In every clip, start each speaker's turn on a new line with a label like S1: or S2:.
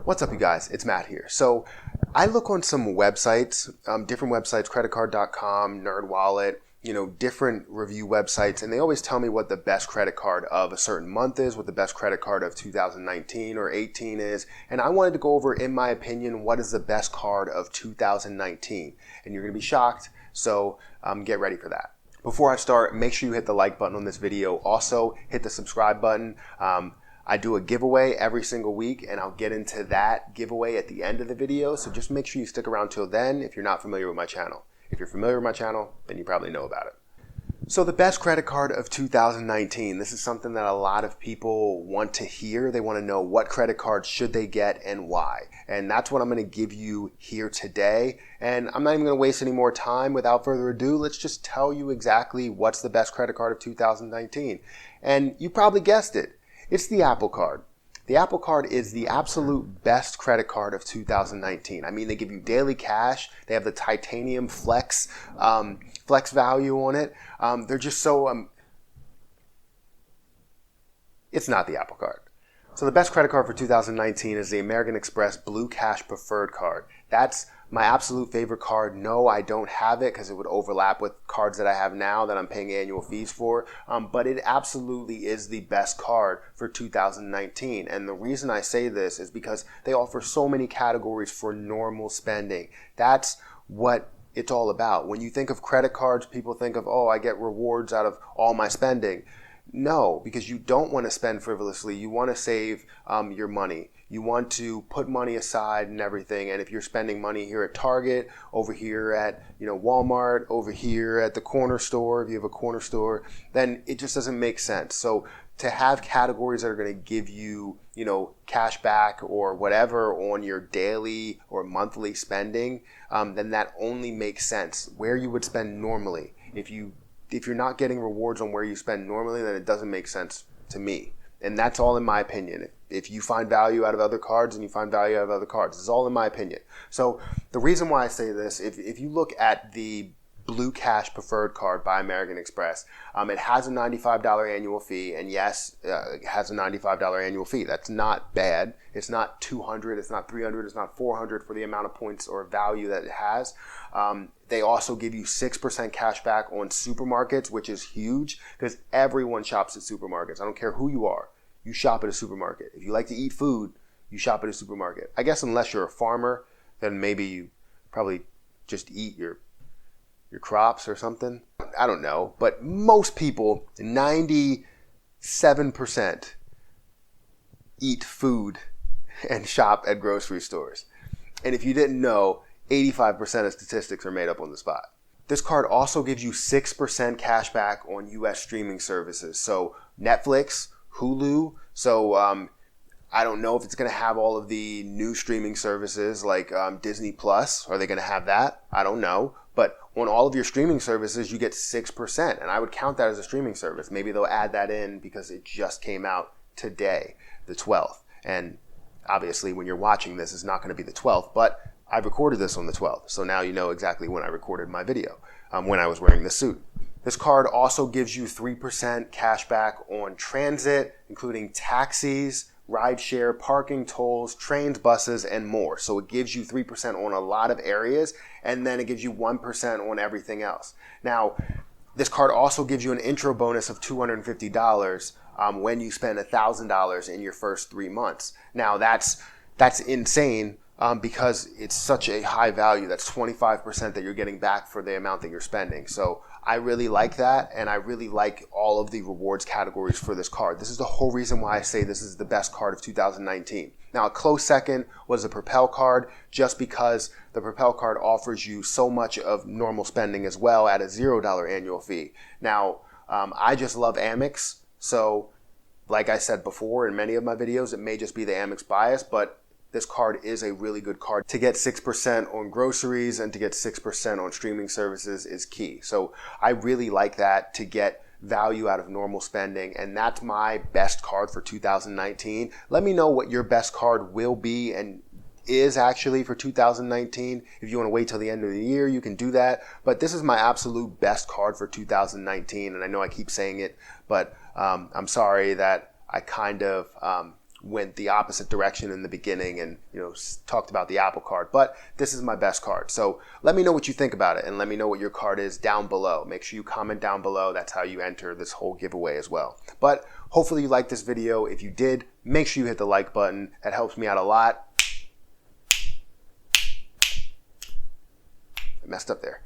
S1: What's up, you guys? It's Matt here. So I look on some websites, different websites, creditcard.com, NerdWallet, different review websites, and they always tell me what the best credit card of a certain month is, what the best credit card of 2019 or 18 is, and I wanted to go over, in my opinion, what is the best card of 2019, and you're going to be shocked, so get ready for that. Before I start, make sure you hit the like button on this video. Also, hit the subscribe button. I do a giveaway every single week, and I'll get into that giveaway at the end of the video, so just make sure you stick around till then if you're not familiar with my channel. If you're familiar with my channel, then you probably know about it. So the best credit card of 2019, this is something that a lot of people want to hear. They want to know what credit card should they get and why. And that's what I'm going to give you here today. And I'm not even going to waste any more time. Without further ado, let's just tell you exactly what's the best credit card of 2019. And you probably guessed it. It's the Apple Card. The Apple Card is the absolute best credit card of 2019. I mean, they give you daily cash. They have the titanium flex value on it. They're just so... it's not the Apple Card. So the best credit card for 2019 is the American Express Blue Cash Preferred Card. That's my absolute favorite card. No, I don't have it because it would overlap with cards that I have now that I'm paying annual fees for. But it absolutely is the best card for 2019. And the reason I say this is because they offer so many categories for normal spending. That's what it's all about. When you think of credit cards, people think of, oh, I get rewards out of all my spending. No, because you don't want to spend frivolously. You want to save your money. You want to put money aside and everything. And if you're spending money here at Target, over here at Walmart, over here at the corner store, if you have a corner store, then it just doesn't make sense. So to have categories that are going to give you, cash back or whatever on your daily or monthly spending, then that only makes sense where you would spend normally. If you're not getting rewards on where you spend normally, then it doesn't make sense to me. And that's all in my opinion. If you find value out of other cards, and you find value out of other cards. It's all in my opinion. So the reason why I say this, if you look at the Blue Cash Preferred Card by American Express, it has a $95 annual fee. And yes, it has a $95 annual fee. That's not bad. It's not $200, it's not $300, it's not $400 for the amount of points or value that it has. They also give you 6% cash back on supermarkets, which is huge because everyone shops at supermarkets. I don't care who you are. You shop at a supermarket. If you like to eat food, you shop at a supermarket. I guess unless you're a farmer, then maybe you probably just eat your crops or something. I don't know. But most people, 97%, eat food and shop at grocery stores. And if you didn't know, 85% of statistics are made up on the spot. This card also gives you 6% cash back on U.S. streaming services. So Netflix, Hulu. So I don't know if it's going to have all of the new streaming services like Disney Plus. Are they going to have that? I don't know. But on all of your streaming services, you get 6%. And I would count that as a streaming service. Maybe they'll add that in because it just came out today, the 12th. And obviously, when you're watching this, it's not going to be the 12th. But I recorded this on the 12th. So now you know exactly when I recorded my video, when I was wearing this suit. This card also gives you 3% cash back on transit, including taxis, rideshare, parking, tolls, trains, buses, and more. So it gives you 3% on a lot of areas, and then it gives you 1% on everything else. Now, this card also gives you an intro bonus of $250 when you spend $1,000 in your first 3 months. Now, that's insane. Because it's such a high value. That's 25% that you're getting back for the amount that you're spending. So I really like that, and I really like all of the rewards categories for this card. This is the whole reason why I say this is the best card of 2019. Now, a close second was the Propel card, just because the Propel card offers you so much of normal spending as well at a $0 annual fee. Now, I just love Amex, so like I said before in many of my videos, it may just be the Amex bias, but this card is a really good card. To get 6% on groceries and to get 6% on streaming services is key. So I really like that to get value out of normal spending, and that's my best card for 2019. Let me know what your best card will be and is actually for 2019. If you want to wait till the end of the year, you can do that. But this is my absolute best card for 2019, and I know I keep saying it, but I'm sorry that I kind of went the opposite direction in the beginning and, talked about the Apple card. But this is my best card. So let me know what you think about it, and let me know what your card is down below. Make sure you comment down below. That's how you enter this whole giveaway as well. But hopefully you liked this video. If you did, make sure you hit the like button. That helps me out a lot. I messed up there.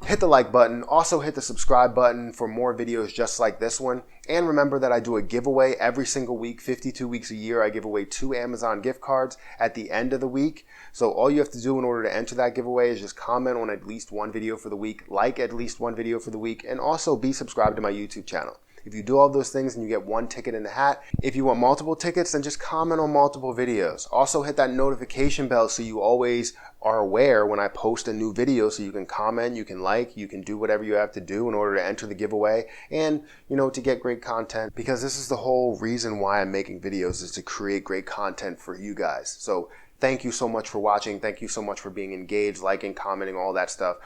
S1: Hit the like button. Also hit the subscribe button for more videos just like this one. And remember that I do a giveaway every single week, 52 weeks a year. I give away 2 Amazon gift cards at the end of the week. So all you have to do in order to enter that giveaway is just comment on at least one video for the week, like at least one video for the week, and also be subscribed to my YouTube channel. If you do all those things and you get 1 ticket in the hat, if you want multiple tickets, then just comment on multiple videos. Also hit that notification bell so you always are aware when I post a new video, so you can comment, you can like, you can do whatever you have to do in order to enter the giveaway and, to get great content, because this is the whole reason why I'm making videos, is to create great content for you guys. So thank you so much for watching. Thank you so much for being engaged, liking, commenting, all that stuff.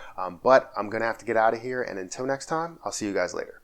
S1: But I'm going to have to get out of here, and until next time, I'll see you guys later.